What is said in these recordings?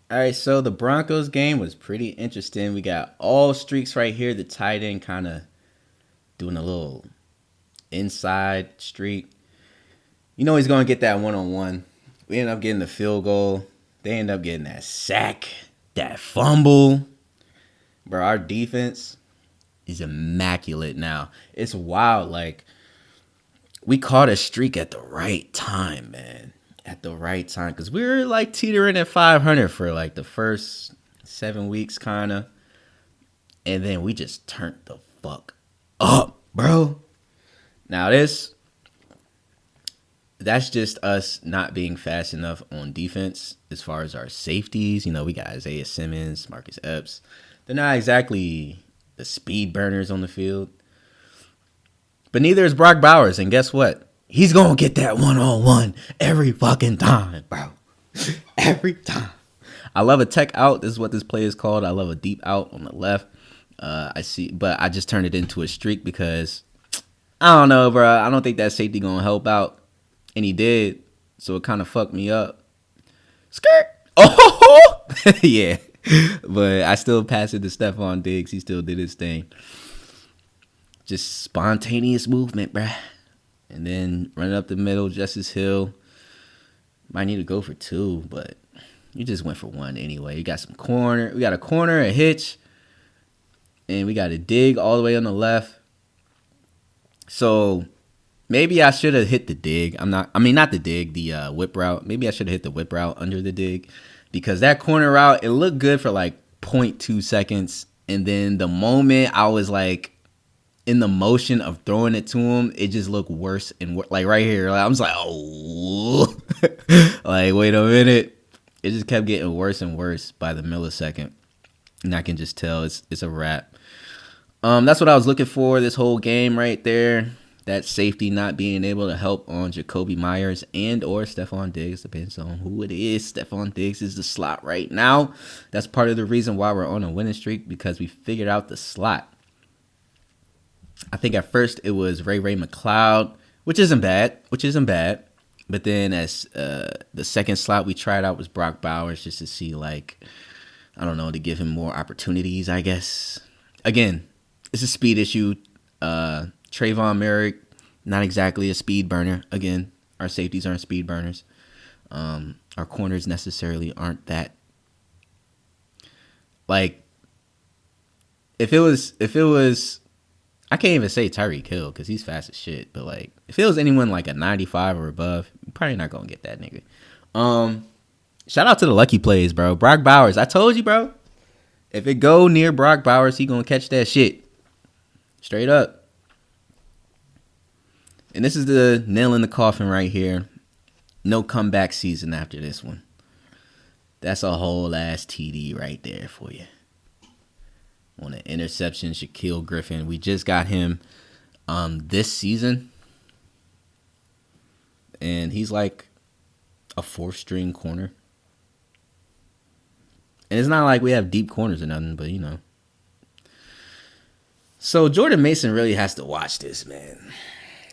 All right, so the Broncos game was pretty interesting. We got all streaks right here. The tight end kind of doing a little inside streak. You know he's going to get that one-on-one. We end up getting the field goal. They end up getting that sack, that fumble. Bro, our defense is immaculate now. It's wild. Like, we caught a streak at the right time, man. At the right time. Because we were, like, teetering at 500 for, like, the first 7 weeks, kind of. And then we just turned the fuck up, bro. Now, that's just us not being fast enough on defense as far as our safeties. You know, we got Isaiah Simmons, Marcus Epps. They're not exactly the speed burners on the field. But neither is Brock Bowers. And guess what? He's going to get that one-on-one every fucking time, bro. Every time. I love a tech out. This is what this play is called. I love a deep out on the left. But I just turned it into a streak because I don't know, bro. I don't think that safety going to help out. And he did. So it kind of fucked me up. Skirt. Oh, yeah. But I still passed it to Stephon Diggs. He still did his thing. Just spontaneous movement, bruh. And then running up the middle, Justice Hill. Might need to go for 2, but you just went for 1 anyway. You got some corner. We got a corner, a hitch. And we got a dig all the way on the left. So maybe I should have hit the dig. Not the dig, the whip route. Maybe I should have hit the whip route under the dig. Because that corner route, it looked good for like 0.2 seconds. And then the moment I was like in the motion of throwing it to him, it just looked worse and like right here. Like, I was like, oh, like, wait a minute. It just kept getting worse and worse by the millisecond. And I can just tell it's a wrap. That's what I was looking for this whole game right there. That safety not being able to help on Jacoby Myers and or Stephon Diggs. Depends on who it is. Stephon Diggs is the slot right now. That's part of the reason why we're on a winning streak, because we figured out the slot. I think at first it was Ray McLeod, which isn't bad. But then as the second slot we tried out was Brock Bowers, just to see, like, I don't know, to give him more opportunities, I guess. Again, it's a speed issue. Trayvon Merrick, not exactly a speed burner. Again, our safeties aren't speed burners. Our corners necessarily aren't that. Like, if it was, I can't even say Tyreek Hill because he's fast as shit. But like, if it was anyone like a 95 or above, you're probably not gonna get that nigga. Shout out to the lucky plays, bro. Brock Bowers, I told you, bro. If it go near Brock Bowers, he gonna catch that shit. Straight up. And this is the nail in the coffin right here. No comeback season after this one. That's a whole ass TD right there for you. On an interception, Shaquille Griffin. We just got him this season. And he's like a 4th-string corner. And it's not like we have deep corners or nothing, but you know. So Jordan Mason really has to watch this, man.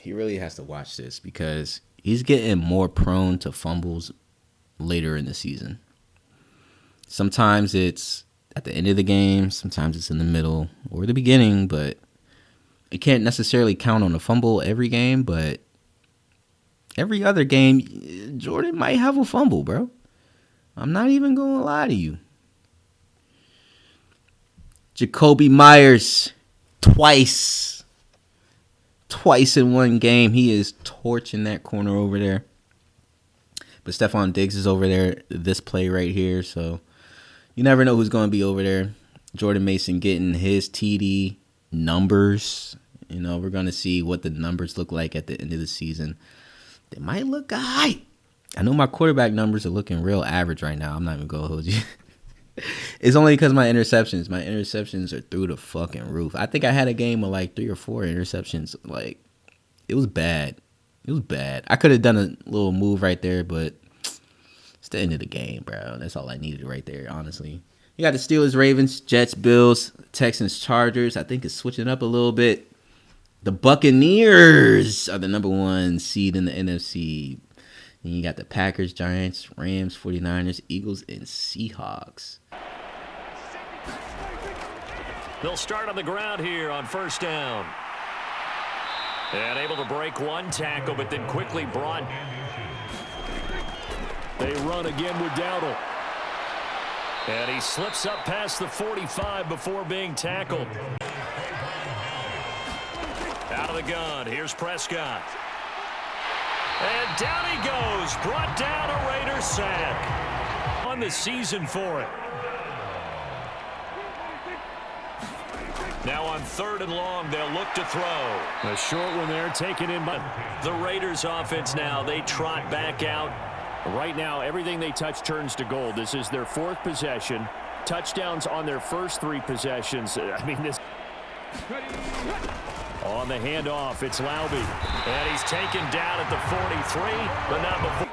He really has to watch this because he's getting more prone to fumbles later in the season. Sometimes it's at the end of the game, sometimes it's in the middle or the beginning, but you can't necessarily count on a fumble every game, but every other game, Jordan might have a fumble, bro. I'm not even going to lie to you. Jacoby Myers, twice in one game. He is torching that corner over there. But Stephon Diggs is over there, this play right here. So you never know who's going to be over there. Jordan Mason getting his TD numbers. You know, we're going to see what the numbers look like at the end of the season. They might look high. I know my quarterback numbers are looking real average right now. I'm not even going to hold you. It's only because my interceptions are through the fucking roof. I think I had a game of like 3 or 4 interceptions. Like, it was bad. I could have done a little move right there, but it's the end of the game, bro. That's all I needed right there, honestly. You got the Steelers, Ravens, Jets, Bills, Texans, Chargers. I think it's switching up a little bit. The Buccaneers are the number 1 seed in the NFC. Then you got the Packers, Giants, Rams, 49ers, Eagles, and Seahawks. They'll start on the ground here on first down. And able to break one tackle, but then quickly brought. They run again with Dowdle. And he slips up past the 45 before being tackled. Out of the gun, here's Prescott. And down he goes, brought down a Raiders sack. On the season for it. Now on 3rd and long, they'll look to throw. A short one there taken in by the Raiders offense now. They trot back out. Right now, everything they touch turns to gold. This is their 4th possession. Touchdowns on their first 3 possessions. I mean, this. On the handoff, it's Laube. And he's taken down at the 43, but not before.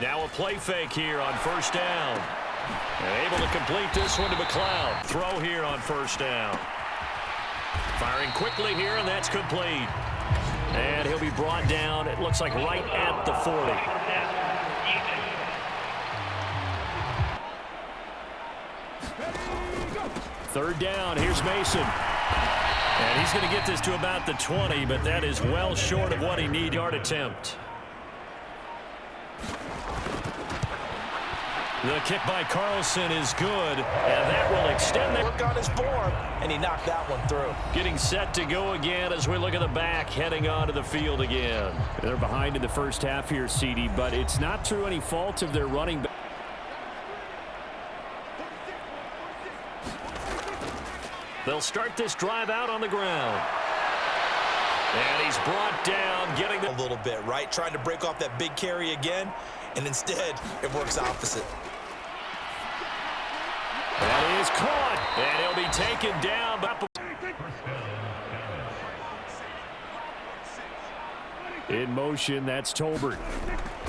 Now a play fake here on first down. And able to complete this one to McLeod. Throw here on first down. Firing quickly here, and that's complete. And he'll be brought down, it looks like right at the 40. Third down, here's Mason. And he's going to get this to about the 20, but that is well short of what he needs. Yard attempt. The kick by Carlson is good, and that will extend the look on his form, and he knocked that one through. Getting set to go again as we look at the back, heading onto the field again. They're behind in the first half here, CD, but it's not through any fault of their running back. They'll start this drive out on the ground. And he's brought down, getting a little bit, right? Trying to break off that big carry again, and instead it works opposite. That is caught, and he'll be taken down. In motion, that's Tolbert.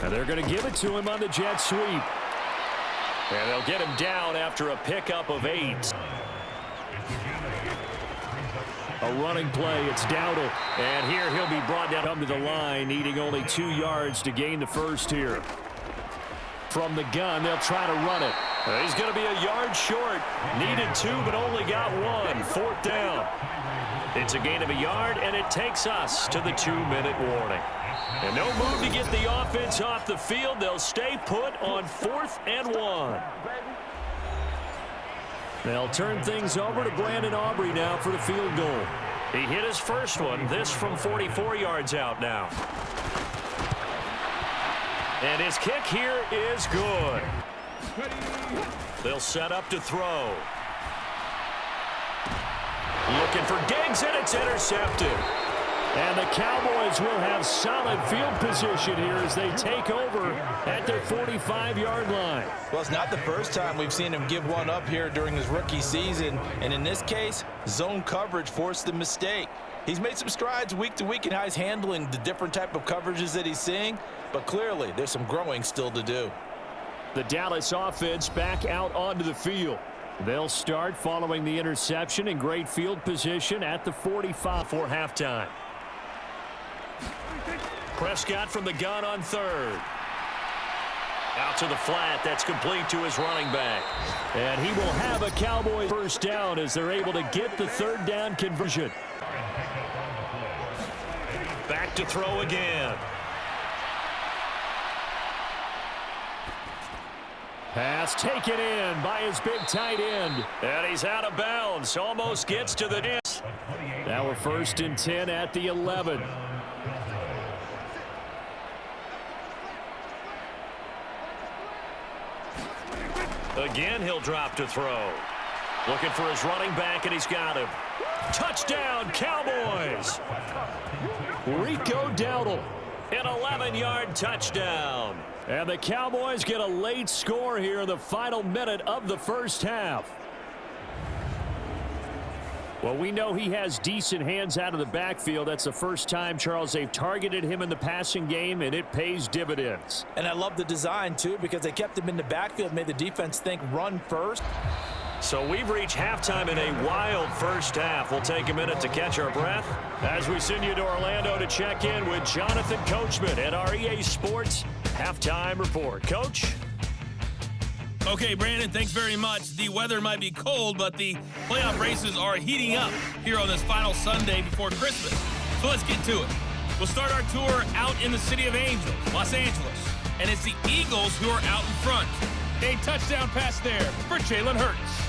And they're going to give it to him on the jet sweep. And they'll get him down after a pickup of 8. A running play, it's Dowdle. And here he'll be brought down to the line, needing only 2 yards to gain the first here. From the gun, they'll try to run it. He's going to be a yard short. Needed 2, but only got 1. 4th down. It's a gain of a yard, and it takes us to the 2-minute warning. And no move to get the offense off the field. They'll stay put on 4th and 1. They'll turn things over to Brandon Aubrey now for the field goal. He hit his first one. This from 44 yards out now. And his kick here is good. They'll set up to throw. Looking for Diggs, and it's intercepted. And the Cowboys will have solid field position here as they take over at their 45-yard line. Well, it's not the first time we've seen him give one up here during his rookie season. And in this case, zone coverage forced the mistake. He's made some strides week to week in how he's handling the different type of coverages that he's seeing. But clearly, there's some growing still to do. The Dallas offense back out onto the field. They'll start following the interception in great field position at the 45 for halftime. Prescott from the gun on 3rd. Out to the flat. That's complete to his running back. And he will have a Cowboy first down as they're able to get the 3rd down conversion. Back to throw again. Pass taken in by his big tight end. And he's out of bounds. Almost gets to the net. Now we're 1st and 10 at the 11. Again, he'll drop to throw. Looking for his running back, and he's got him. Touchdown, Cowboys! Rico Dowdle, an 11-yard touchdown. And the Cowboys get a late score here in the final minute of the first half. Well, we know he has decent hands out of the backfield. That's the first time, Charles, they've targeted him in the passing game, and it pays dividends. And I love the design, too, because they kept him in the backfield, made the defense think run first. So we've reached halftime in a wild first half. We'll take a minute to catch our breath as we send you to Orlando to check in with Jonathan Coachman at our EA Sports Halftime Report. Coach? Okay, Brandon, thanks very much. The weather might be cold, but the playoff races are heating up here on this final Sunday before Christmas. So let's get to it. We'll start our tour out in the City of Angels, Los Angeles. And it's the Eagles who are out in front. A touchdown pass there for Jalen Hurts.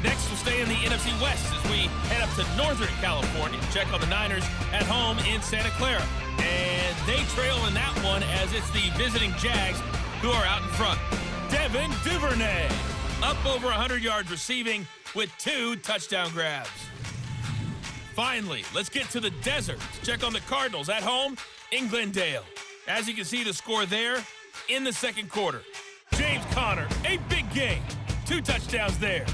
Next, we'll stay in the NFC West as we head up to Northern California. Check on the Niners at home in Santa Clara. And they trail in that one as it's the visiting Jags who are out in front. Devin Duvernay up over 100 yards receiving with 2 touchdown grabs. Finally, let's get to the desert. Check on the Cardinals at home in Glendale. As you can see, the score there in the second quarter. James Conner, a big game. 2 touchdowns there.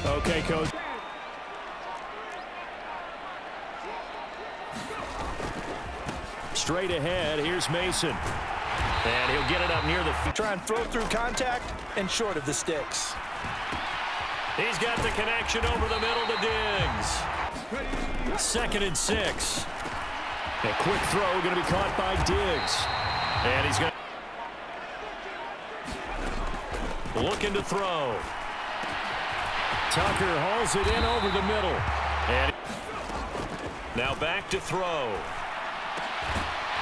Okay, Coach. Straight ahead, here's Mason. And he'll get it up near the... Try and throw through contact and short of the sticks. He's got the connection over the middle to Diggs. 2nd and 6. A quick throw going to be caught by Diggs. And he's going to... looking to throw. Tucker hauls it in over the middle. And now back to throw.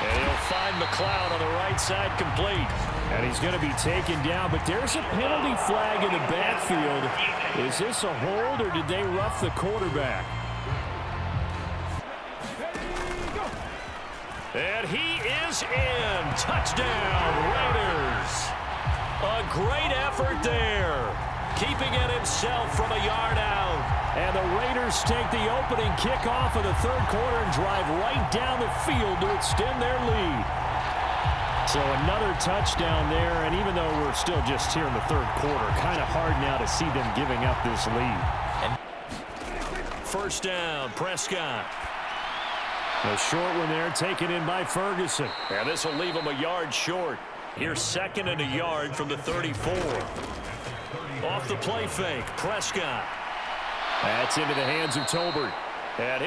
And he'll find McLeod on the right side complete. And he's going to be taken down, but there's a penalty flag in the backfield. Is this a hold or did they rough the quarterback? And he is in. Touchdown, Raiders. A great effort there. Keeping it himself from a yard out. And the Raiders take the opening kickoff of the third quarter and drive right down the field to extend their lead. So another touchdown there, and even though we're still just here in the third quarter, kind of hard now to see them giving up this lead. And first down, Prescott. A short one there, taken in by Ferguson. And this will leave him a yard short. Here's 2nd and a yard from the 34. Off the play fake, Prescott. That's into the hands of Tolbert. And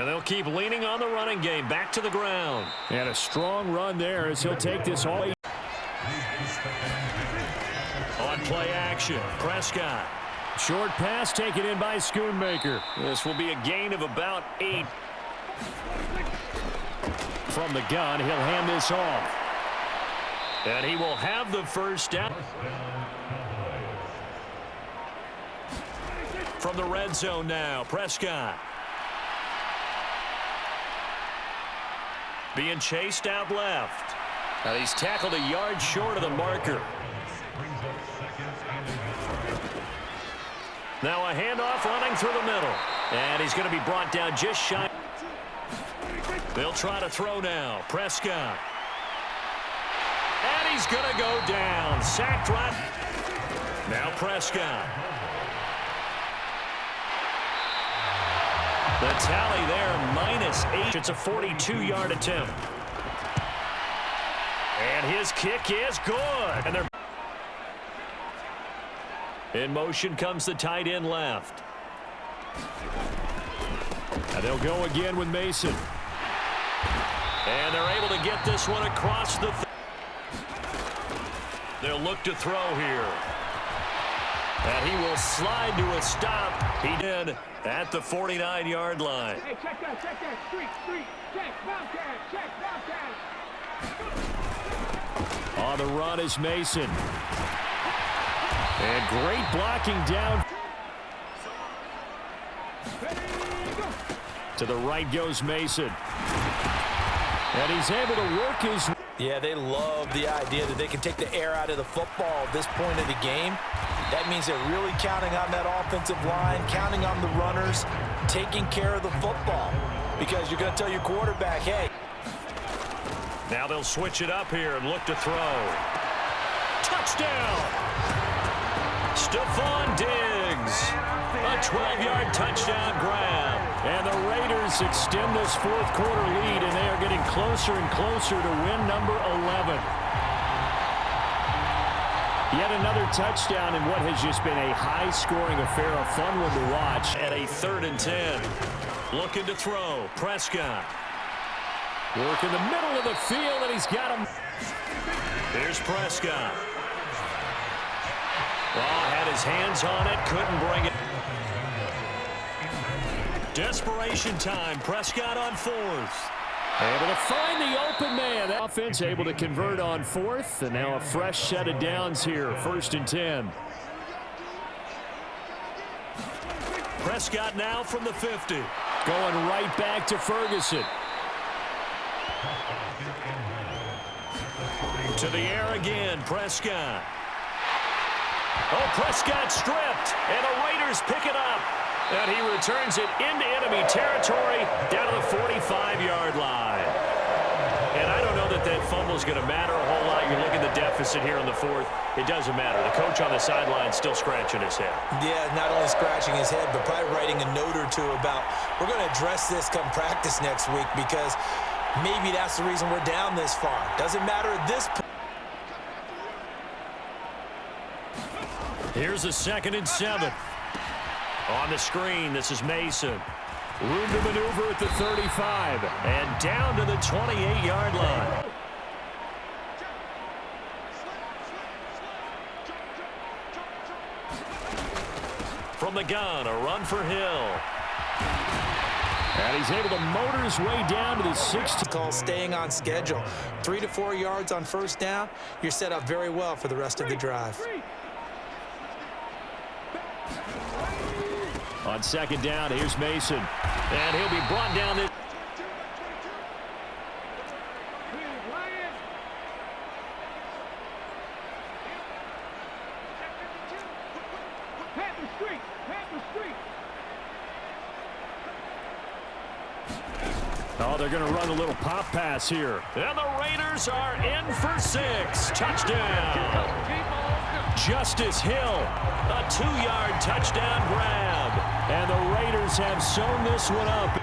they'll keep leaning on the running game. Back to the ground. And a strong run there as he'll take this all. On play action, Prescott. Short pass taken in by Schoonmaker. This will be a gain of about 8. From the gun, he'll hand this off. And he will have the first down. From the red zone now, Prescott. Being chased out left. Now he's tackled a yard short of the marker. Now a handoff running through the middle. And he's going to be brought down just shy. They'll try to throw now. Prescott. And he's going to go down. Sacked right. Now Prescott. The tally there, -8. It's a 42-yard attempt. And his kick is good. And they're in motion comes the tight end left. And they'll go again with Mason. And they're able to get this one across the... They'll look to throw here. And he will slide to a stop. He did at the 49-yard line. Hey, check that. Street, check, Bobcat. On the run is Mason. And great blocking down. To the right goes Mason. And he's able to work his... Yeah, they love the idea that they can take the air out of the football at this point of the game. That means they're really counting on that offensive line, counting on the runners, taking care of the football. Because you're going to tell your quarterback, hey. Now they'll switch it up here and look to throw. Touchdown! Stephon Diggs. A 12-yard touchdown grab. And the Raiders extend this fourth quarter lead, and they are getting closer and closer to win number 11. Yet another touchdown in what has just been a high-scoring affair, a fun one to watch. At a 3rd and 10. Looking to throw. Prescott. Work in the middle of the field, and he's got him. Here's Prescott. Oh, had his hands on it, couldn't bring it. Desperation time. Prescott on 4th. Able to find the open man. That offense able to convert on 4th, and now a fresh set of downs here. 1st and 10. Prescott now from the 50. Going right back to Ferguson. To the air again, Prescott. Oh, Prescott stripped, and the Raiders pick it up. And he returns it into enemy territory down to the 45-yard line. And I don't know that that fumble is going to matter a whole lot. You look at the deficit here in the 4th. It doesn't matter. The coach on the sideline still scratching his head. Yeah, not only scratching his head, but probably writing a note or two about we're going to address this come practice next week because maybe that's the reason we're down this far. Doesn't matter at this point. Here's a 2nd and 7. On the screen, this is Mason. Room to maneuver at the 35. And down to the 28-yard line. From the gun, a run for Hill. And he's able to motor his way down to the 60. Call staying on schedule. 3 to 4 yards on 1st down. You're set up very well for the rest of the drive. On 2nd down, here's Mason. And he'll be brought down. Oh, they're going to run a little pop pass here. And the Raiders are in for 6. Touchdown. Justice Hill, a 2-yard touchdown grab. And the Raiders have sewn this one up.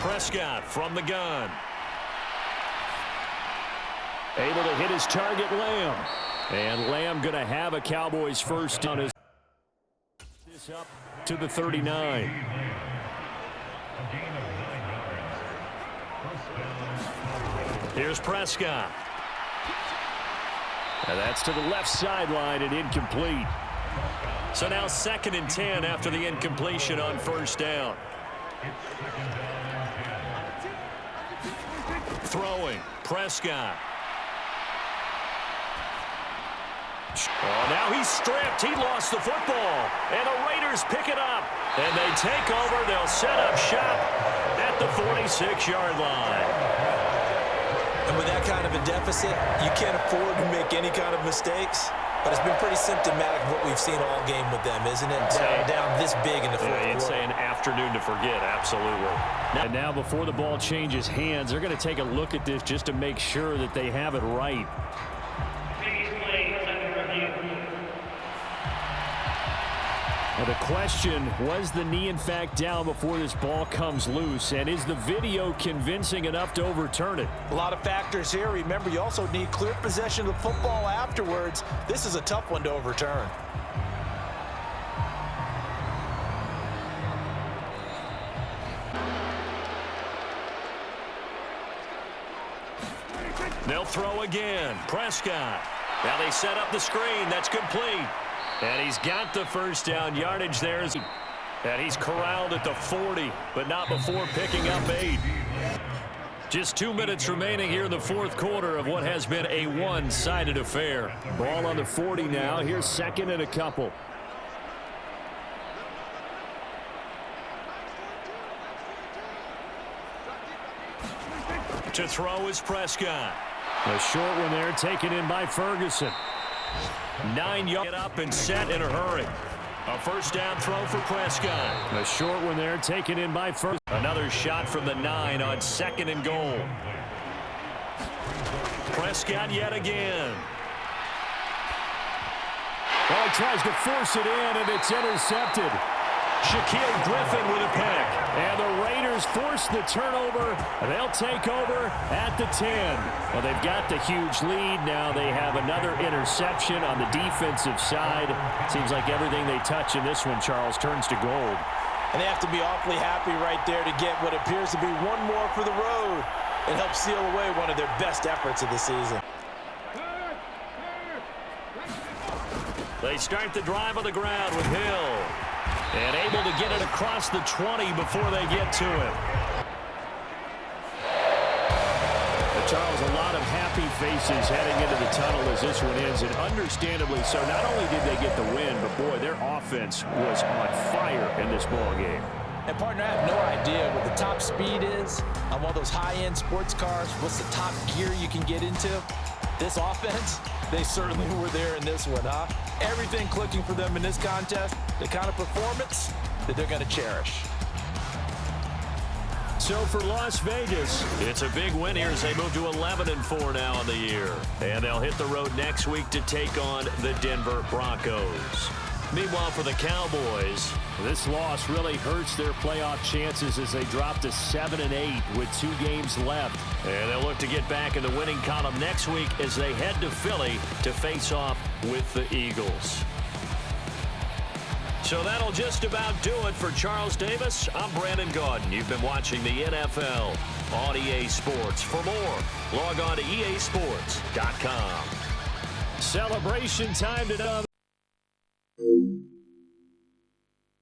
Prescott from the gun. Able to hit his target, Lamb. And Lamb going to have a Cowboys first down. This up to the 39. Here's Prescott. And that's to the left sideline and incomplete. So now 2nd and 10 after the incompletion on 1st down. Throwing, Prescott. Oh, now he's stripped. He lost the football. And the Raiders pick it up. And they take over. They'll set up shop at the 46-yard line. And with that kind of a deficit, you can't afford to make any kind of mistakes. But it's been pretty symptomatic of what we've seen all game with them, isn't it? Down this big in the 4th quarter. You'd say an afternoon to forget, absolutely. And now before the ball changes hands, they're going to take a look at this just to make sure that they have it right. Now the question, was the knee in fact down before this ball comes loose? And is the video convincing enough to overturn it? A lot of factors here. Remember, you also need clear possession of the football afterwards. This is a tough one to overturn. They'll throw again. Prescott. Now they set up the screen. That's complete. And he's got the first down yardage there. And he's corralled at the 40, but not before picking up 8. Just 2 minutes remaining here in the 4th quarter of what has been a one-sided affair. Ball on the 40 now. Here's 2nd and a couple. To throw is Prescott. A short one there taken in by Ferguson. 9 yards. Get up and set in a hurry. A first down throw for Prescott. A short one there taken in by Ferguson. Another shot from the 9 on 2nd and goal. Prescott yet again. Oh, he tries to force it in, and it's intercepted. Shaquille Griffin with a pick. And the Raiders force the turnover. They'll take over at the 10. Well, they've got the huge lead. Now they have another interception on the defensive side. Seems like everything they touch in this one, Charles, turns to gold. And they have to be awfully happy right there to get what appears to be one more for the road. It helps seal away one of their best efforts of the season. They start the drive on the ground with Hill. And able to get it across the 20 before they get to it. But Charles, a lot of happy faces heading into the tunnel as this one ends, and understandably so. Not only did they get the win, but boy, their offense was on fire in this ball game. And partner, I have no idea what the top speed is on one of those high-end sports cars. What's the top gear you can get into? This offense, they certainly were there in this one, huh? Everything clicking for them in this contest, the kind of performance that they're going to cherish. So for Las Vegas, it's a big win here as they move to 11-4 now on the year. And they'll hit the road next week to take on the Denver Broncos. Meanwhile, for the Cowboys, this loss really hurts their playoff chances as they drop to 7-8 with 2 games left. And they'll look to get back in the winning column next week as they head to Philly to face off with the Eagles. So that'll just about do it for Charles Davis. I'm Brandon Gaudin. You've been watching the NFL on EA Sports. For more, log on to easports.com. Celebration time tonight.